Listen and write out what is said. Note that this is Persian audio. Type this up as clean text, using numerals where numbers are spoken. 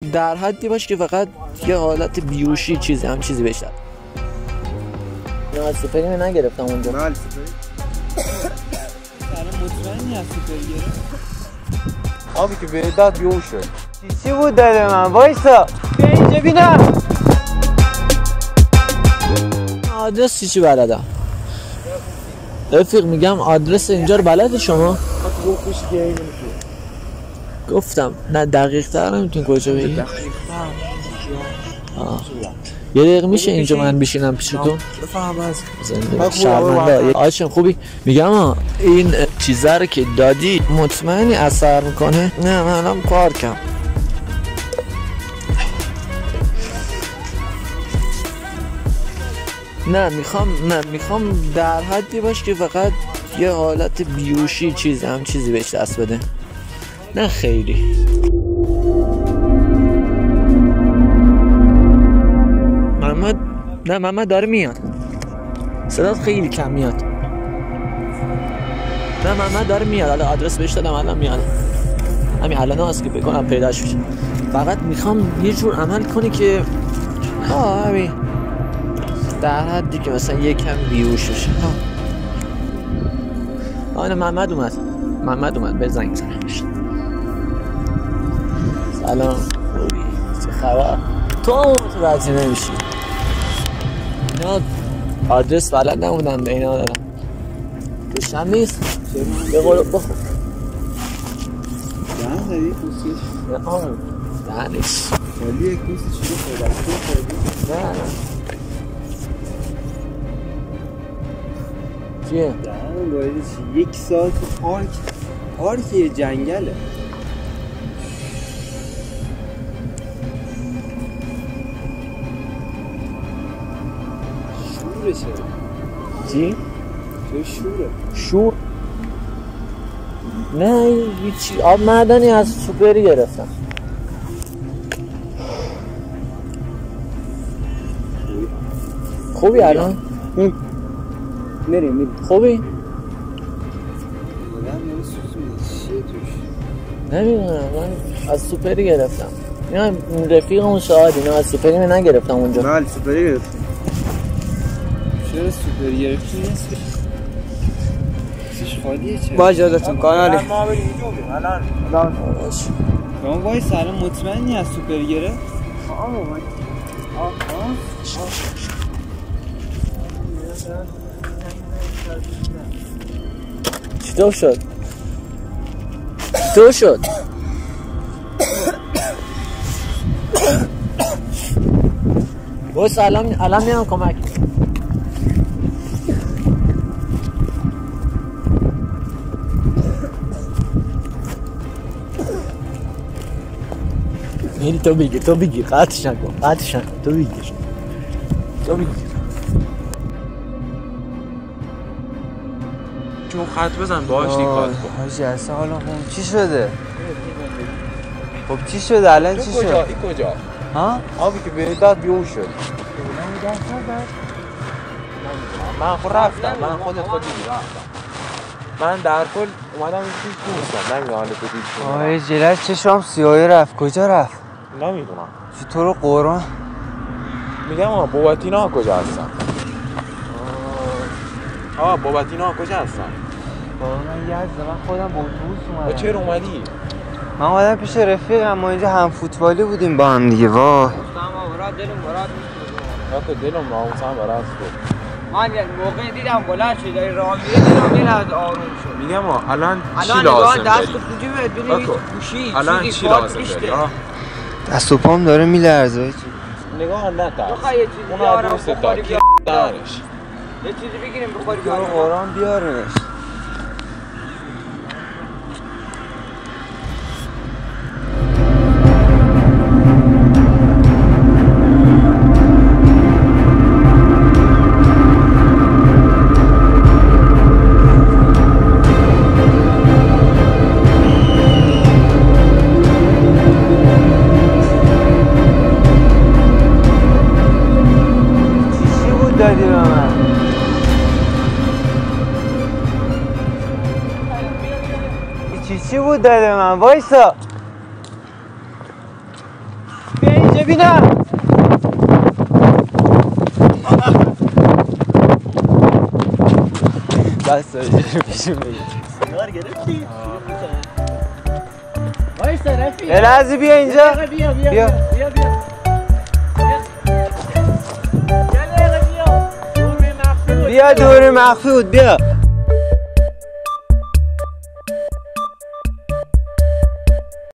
در حدی باش که فقط یه حالت بیوشی چیزی بشه. نه سوپری نگرفتم اونجا. نه سوپری. الان مطمئنی از سوپری گرفت؟ آبی که به داد بیوش شد. چی بود داده من؟ وایسا بیا اینجا بینم. آدرس چی بلدم؟ رفیق میگم آدرس اینجا رو بلدی شما؟ گفتم نه دقیق تر نمیتونی کجا بگی؟ یه دقیقه میشه اینجا من بشینم پیشتون؟ بفهم از شرمنده آشم خوبی؟ میگم این چیزا رو که دادی مطمئنی اثر میکنه؟ نه من الان پارکم. نه میخوام در حدی باش که فقط یه حالت بیوشی چیزی بهش دست بده. نه خیلی. محمد داره میاد. صدات خیلی کم میاد. نه محمد داره میاد. الان آدرس بهش دادم الان میاد. همین الان هست که بکنم پیداش بشه. فقط میخوام یه جور عمل کنی که همین در حدی که مثلا یکم بیهوش بشه. آره محمد اومد به زنگ بزنم. سلام خوبی چه خبر؟ تو متوجه نمیشی. اینا آدرس بلد نبودم به اینا دارم. روشن نیست؟ به قول بخور دهن زدی پوستش؟ نه دهنش ولی یک پوستش رو خودم نه چیه؟ دهن باید چی؟ 1 ساعت پارک یه جنگله. شوره چی؟ چه شوره؟ شور؟ نه هیچی آب معدنی از سوپری گرفتم. خوبی الان؟ میریم خوبی؟ آدم یه سوز میده چیه توش؟ نمیدونم من از سوپری گرفتم. نه رفیقمون شاهد اینا از سوپری نگرفتم اونجا. نه سوپری گرفتم. چرا سوپری گرفتی نیست؟ سیش خالیه چرا؟ با اجازتون کانالی ما بریم اینجا بریم الان شما وایس الان مطمئنی از سوپری گرفت؟ چطور شد؟ وایس الان میام کمک. میری تو بگیر قطعش نکن تو بگیر چون خط بزن باهاش دیکات کن. حاجی اصلا حالا خوب چی شده؟ خب چی شده الان چی شد؟ این کجا؟ ها؟ آبی که به داد بیهوش شد. من خود رفتم. من خودت رفتم. من در کل اومدم این چیز دوستم. نمیدونم حالا تو دید. آه جلش چشم سیاهی رفت. کجا رفت؟ نمیدونم. تو رو قرآن میگم بابتینا کجا هستن؟ بابتینا کجا هستن؟ بابا من یزده من خودم با اتوبوس اومدم. چرا اومدی؟ من اومدم پیش رفیقم ما اینجا هم فوتبالی بودیم با هم دیگه. واه دلم ناموسم برات بود. من یه موقع دیدم بلند شد داری راه میره دیدم یه لحظه آروم شد. میگم الان چی الان لازم دست داری؟ کوچی بدونی گوشی الان چی لازم داری؟ دست و پام داره میلرزه. نگاه نکن. بخوای یه چیزی اون بیارم دوست بخوری داری بیا. دارش. یه چیزی بگیریم بخوری تو رو بیا. قرآن بیارنش. دادی به من چی بود داده به من؟ وایسا ببینم. بس پیشون بگیر. سیگار گرفتی؟ وایسا رفیق. یه لحظه بیا اینجا. بیا. بیا دور مخفی بود بیا.